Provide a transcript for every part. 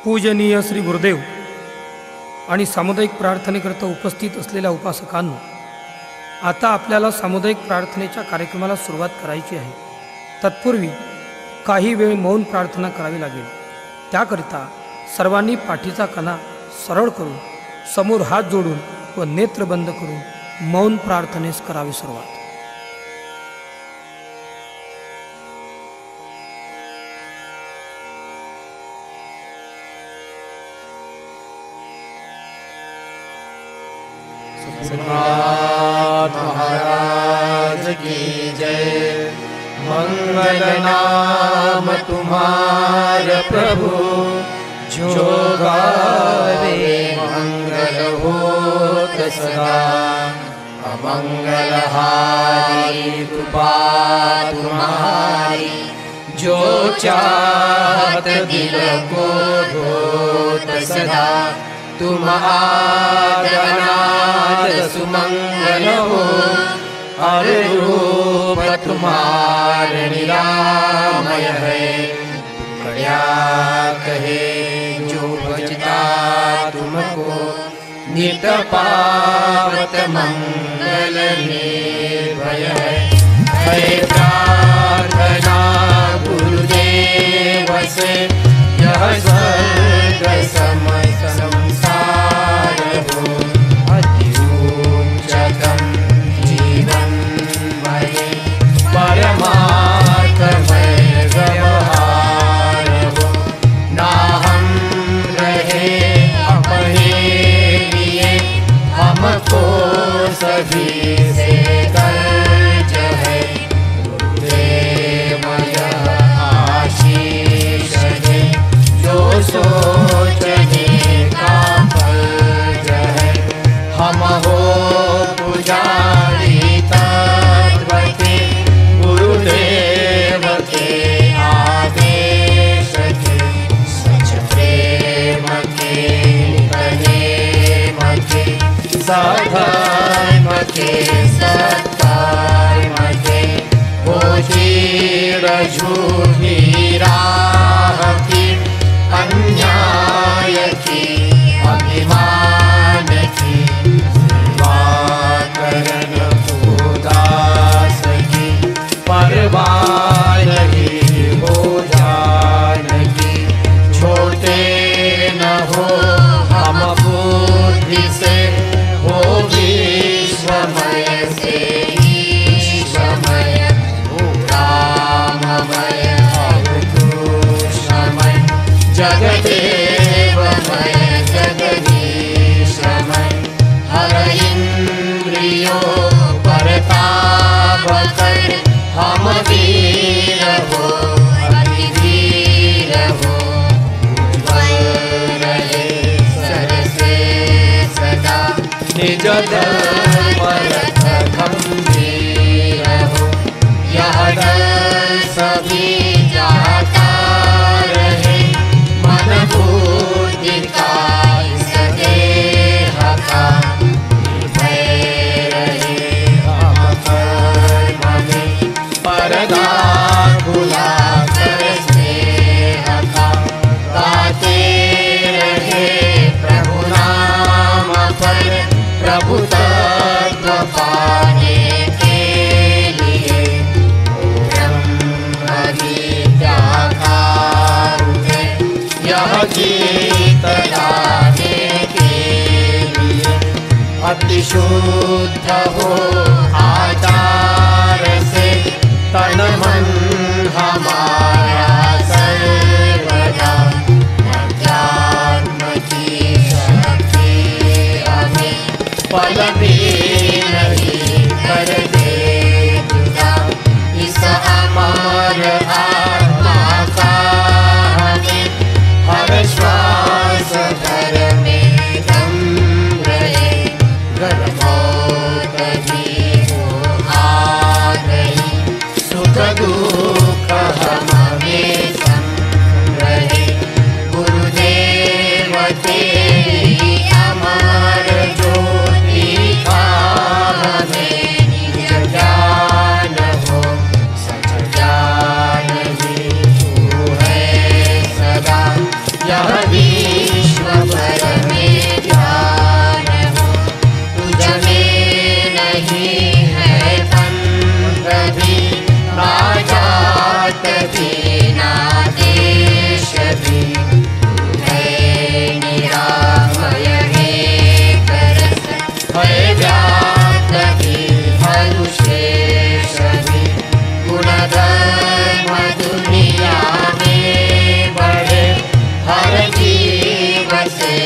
पूजनीय श्री गुरुदेव आणि सामुदायिक प्रार्थनेकरता उपस्थित असलेल्या उपासकांनो, आता आपल्याला सामुदायिक प्रार्थनेच्या कार्यक्रमाला सुरुवात करायची आहे। तत्पूर्वी काही वेळ मौन प्रार्थना करावी लागेल। त्याकरिता सर्वांनी पाठीचा कणा सरळ करून समोर हात जोडून व नेत्र बंद करून मौन प्रार्थनेस करावी सुरुवात। महाराज की जय। मंगल नाम तुम्हार प्रभु, जो गावे मंगल होत सदा। अमंगल हारी कृपा तुम्हारी, जो चाहत दिल को होत सदा। तुम आदनाद सुमंगल हो, हर रूप तुम्हारे निरामय है। कड़िया कहे जो भजता तुमको, नित पावत मंगल निर्भय है। प्रार्थना गुरुदेव से, यह स्वर्ग संसार हो। अति उच्चतम जीवन मय, परमात्मय व्यवहार हो। ना हम रहे अपने लिए, हमको सभी से कर्ज है। गुरुदेव यह आशीष दे, जो सोचने का फर्ज है। हम हो पुजारी तत्व के, गुरुदेव के आदेश के। सच प्रेम के प्रेम के, सधर्म के सत्कर्म के। हो चीर झूठी राह की, अन्याय की अभिमान की। सेवा करन उदास की, परवाह नहीं हो जान की। छोटे न हो हम बुद्धि से, हो विश्वमय से ईश्वमय। हो राममय कृष्णमय, जगदेवमय जगदीशमय। हर इंद्रियों पर ताप कर, हम वीर हो अति वीर हो। उज्ज्वल रहे सर से सदा, निज धर्म रथ गंभीर हो। यह डर सभी जाता रहे, मन बुद्धि का इस देह का। निर्भय रहे हम कर्म में, परदा खुला कर स्नेह का। गाते रहे प्रभु नाम पर, प्रभु तत्व पाने के लिए। ब्रह्म विद्या का यह गीत गाने के लिए। अति शुद्ध हो आचार से, तन मन हमारा सर्वदा। अध्यात्म की शक्ति हमें पल भी नहीं कर दे जुदा। इस अमर आत्मा का हमें हर श्वास घर में दम रहे। घर मौत भी हो आ गई, सुख दुख हमें संग रहे। गुरुदेव तेरी अमर ज्योति का हमें निज ज्ञान हो। सच ज्ञान ही तू है सदा, यह भी दीनादेश भी है निरामय हे करस है व्याप्त भी हनुशेष भी गुणधर्म दुनिया में बढ़े हर जीव से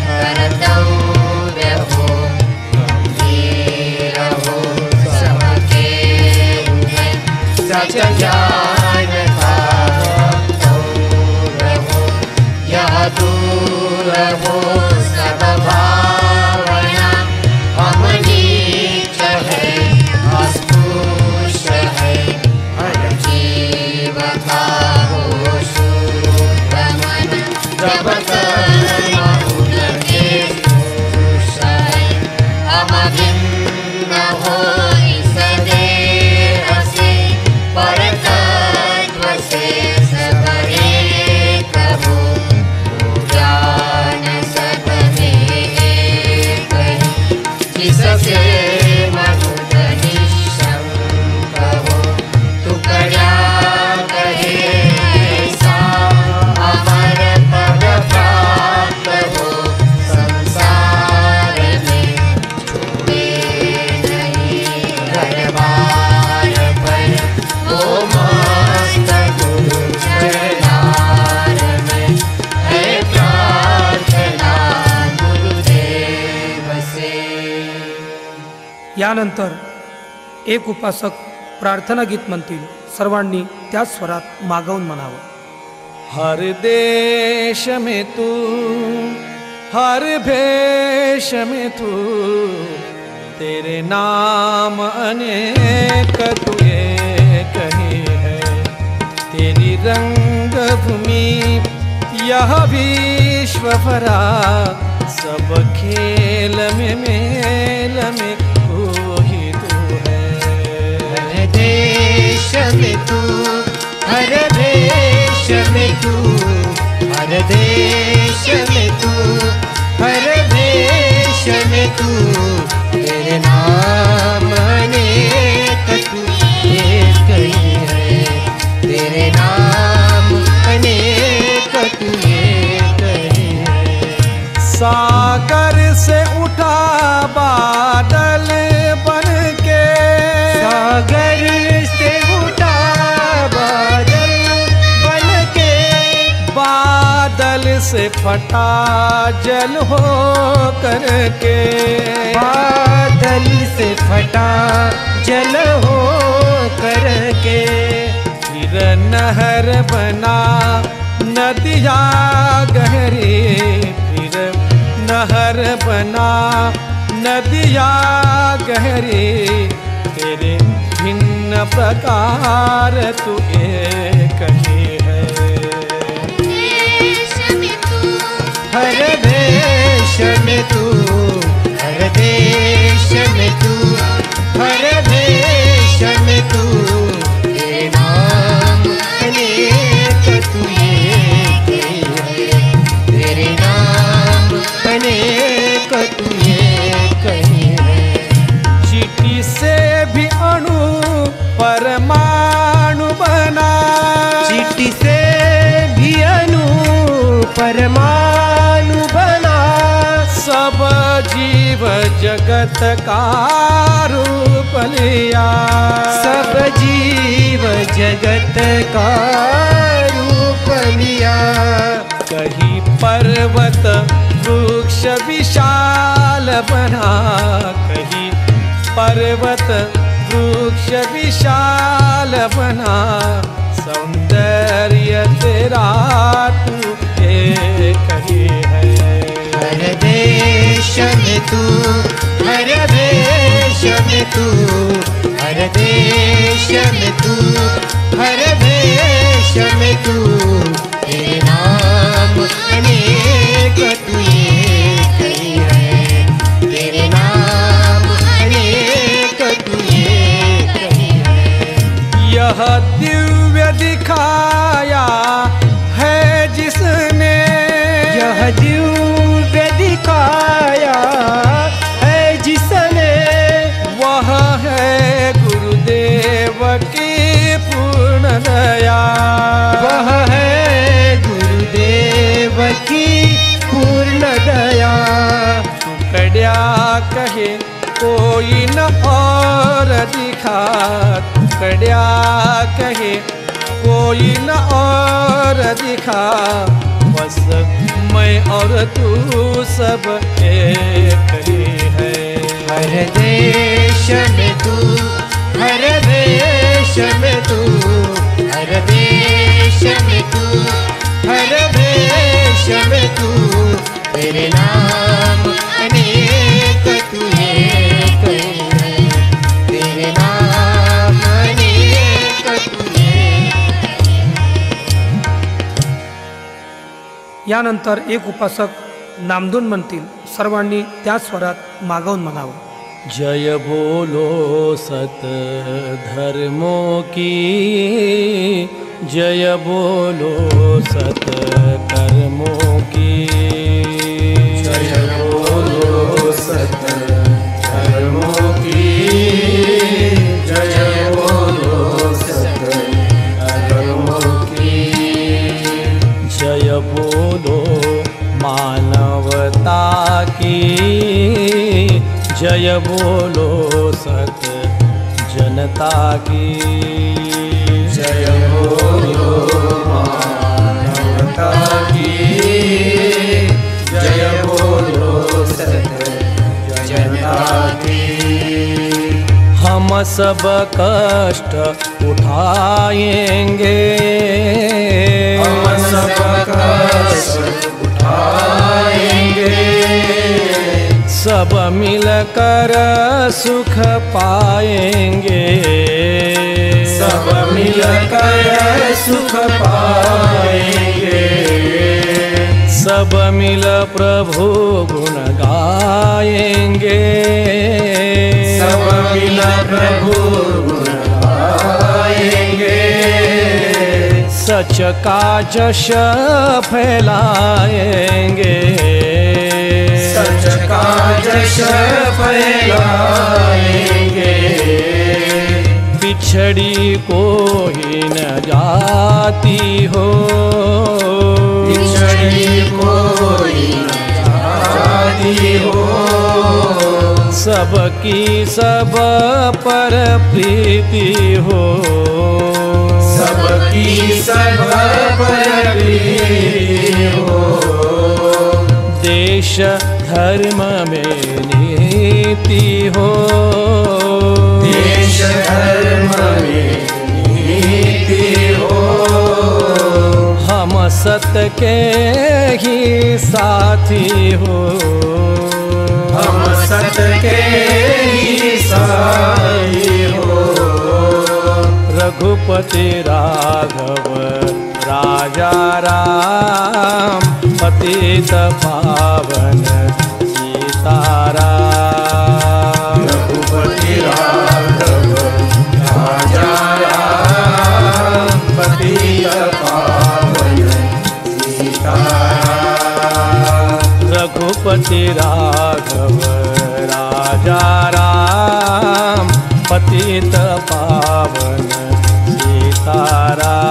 कर्तव्य हो गंभीर हो सबके हृदय सच ज्ञान का भक्तव्य हो यह दूर हो सब भावना हम नीच है अस्पृश्य है हर जीव का हो शुद्ध मन जब कर्म उनके पुरुष है हम भिन्न हो इस देह से पर तत्व से सब एक हो ज्ञान सब में एक है जिससे मनुज निशंक हो तू क्या कहे ऐसा अमर पद प्राप्त हो संसार में छूटे नहीं घर बार पर वो मस्त गुरु चरणार में है प्रार्थना गुरुदेव से। यानंतर एक उपासक प्रार्थना गीत म्हणतील. सर्वांनी त्याच स्वरात मागवून म्हणावं. हर देश में तू हर भेष में तू तेरे नाम अनेक तू एक ही है तेरी रंग भूमि यह विश्व भरा सब खेल में मेल में तू ही तू है। हर देश में तू हर देश में तू हर देश में तू हर देश में तू तेरे नाम अनेक तू एक ही है तेरे नाम अनेक तू एक ही है। सागर से उठा बादल बन के सागर से उठा बादल बन के बादल से फटा जल हो करके बादल से फटा जल हो करके फिर नहर बना नदिया गहरी फिर नहर बना नदिया गहरी तेरे भिन्न प्रकार तू एक ही है। हर देश में तू हर देश में तू हर देश में तू तेरे नाम अनेक तू एक ही है तेरे नाम अनेक तू एक ही है। चीटी से भी अणु परमाणु बना चीटी से भी अणु परमाणु बना सब जीव जगत का रूप लिया सब जीव जगत का रूप लिया। कहीं पर्वत वृक्ष विशाल बना कहीं पर्वत वृक्ष विशाल बना सौंदर्य तेरा तू एक ही है। हर देश में तू हर देश में तू हर देश में तू हर देश में तू तेरे नाम अनेक तू एक ही है तेरे नाम अनेक तू एक ही है। यह दिव्य दिखाया है जिसने यह दिव्य दिखाया है जिसने वह है गुरुदेव की पूर्ण दया हाथ कड़िया कहे कोई न और दिखा, बस मैं और तू सब एक ही है। हर देश में तू, हर देश में तू, हर देश में तू, हर देश में तू, तेरे नाम अनेक तू एक है, तेरे नाम अनेक तू एक। यानंतर एक उपासक नामधून म्हणतील, सर्वांनी त्या स्वरात मागवून म्हणावं। जय बोलो सत धर्मों की, जय बोलो सत कर्मों की, जय बोलो सत धर्मों की, जय बोलो सत कर्मों की, जय बोलो मानवता की, जय बोलो सत जनता की, जय बोलो मानवता की, जय बोलो सत जनता की। हम सब कष्ट उठाएंगे, हम सब कष्ट उठाएंगे, सब मिलकर सुख पाएंगे, सब मिलकर सुख पाएंगे, सब मिल प्रभु गुण गाएंगे, सब मिल प्रभु गुण गाएंगे, सच का जश फैलाएंगे, सच का जश फैलाएंगे, बिछड़ी कोई न जाती हो, बिछड़ी कोई न जाती हो, सबकी सब पर प्रीति हो, सबकी सब पर प्रीति हो, देश धर्म में नीति हो, देश धर्म में नीति हो, हम सत्य के ही साथी हो, हम सत्य के ही साथी हो, रघुपति राघव राजा राम, पतित पावन सीताराम, रघुपति राघव राजा राम, पतित पावन सीताराम, रघुपति राघव राजा राम, पतित पावन सीताराम,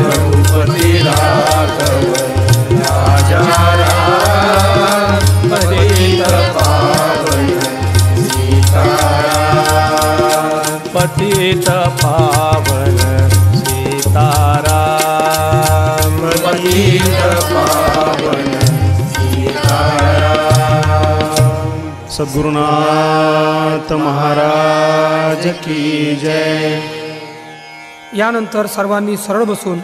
रघुपति राघव राजा राम, पतित पावन सीताराम, पतित पावन सीताराम, पतित पावन सीताराम। सद्गुरुनाथ महाराज की जय। यानंतर सर्वांनी सरळ बसून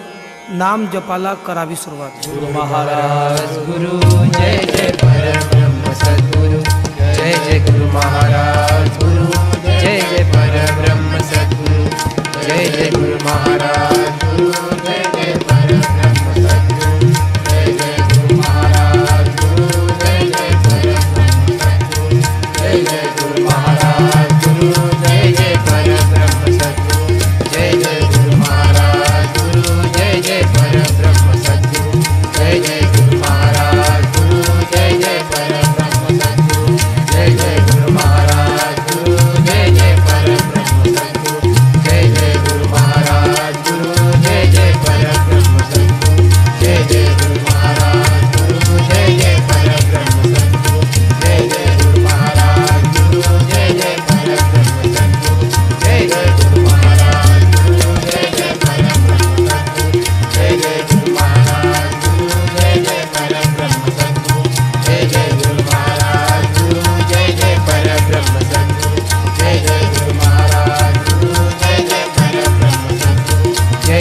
नाम जपाला करावी सुरुवात। गुरु महाराज गुरु जय जय परब्रह्म सद्गुरु, जय जय गुरु महाराज गुरु, जय जय परब्रह्म सद्गुरु, जय जय गुरु महाराज गुरु, जय जय परब्रह्म सद्गुरु, जय जय गुरु महाराज गुरु, जय जय परब्रह्म सद्गुरु, जय जय गुरु महाराज गुरु, जय जय परब्रह्म सद्गुरु, जय जय गुरु महाराज गुरु, जय जय परब्रह्म सद्गुरु, जय जय गुरु महाराज गुरु, जय जय परब्रह्म सद्गुरु, जय जय गुरु महाराज गुरु, जय जय परब्रह्म सद्गुरु, जय जय गुरु महाराज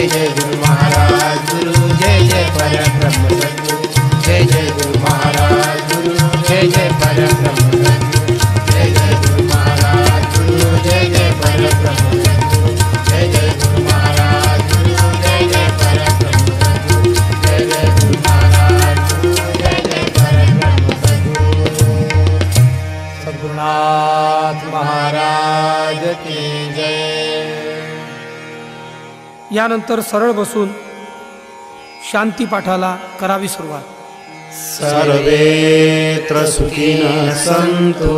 जय जय गुरु महाराज गुरु जय जय परब्रह्म सद्गुरु जय जय गुरु महाराज गुरु जय जय परब्रह्म सद्गुरु जय जय गुरु महाराज गुरु जय जय परब्रह्म सद्गुरु जय जय गुरु महाराज गुरु जय जय परब्रह्म सद्गुरु जय जय गुरु महाराज गुरु जय जय परब्रह्म सद्गुरु सद्गुरुनाथ महाराज की जय। यानंतर सरळ बसून शांती पाठाला करावी सुरुवात। सर्वेत्र सुखिनः सन्तु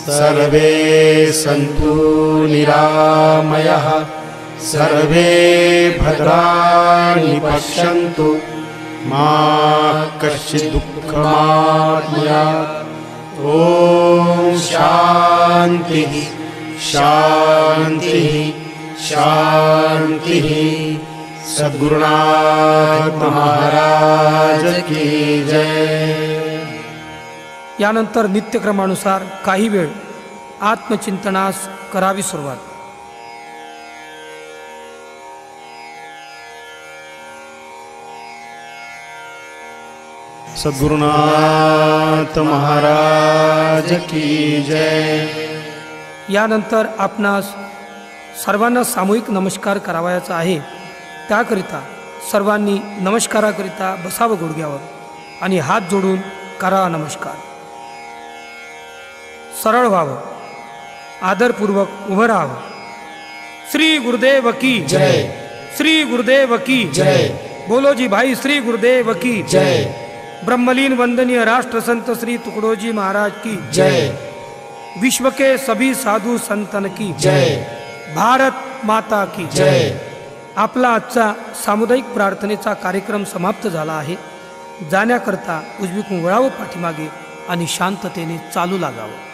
सर्वे सन्तु निरामयः सर्वे भद्राणि पश्यन्तु मा कश्चित् दुःखमाप्नुयात्। ॐ शान्तिः शान्तिः शान्तिः। सद्गुरुनाथ महाराज की जय। यानंतर नित्यक्रमानुसार काही वेळ आत्मचिंतनास करावी सुरुवात। सद्गुरुनाथ महाराज की जय। यानंतर आपणास सर्वांना सामूहिक नमस्कार करावयाचा आहे। त्याकरिता सर्वांनी नमस्काराकरिता बसावं गुडघ्यावर आणि हात जोडून करा नमस्कार। सरळ व्हावं, आदरपूर्वक उभं राहावं। श्री गुरुदेव की जय। श्री गुरुदेव की जय। बोलो जी भाई श्री गुरुदेव की जय। ब्रह्मलीन वंदनीय राष्ट्र संत श्री तुकडोजी महाराज की जय। विश्व के सभी साधु संतन की जय। भारत माता की जय। आपला आजचा सामुदायिक प्रार्थनेचा कार्यक्रम समाप्त झाला आहे। जाण्याकरता उजवीकडून वळावं पाठीमागे आणि शांततेने चालू लागावं।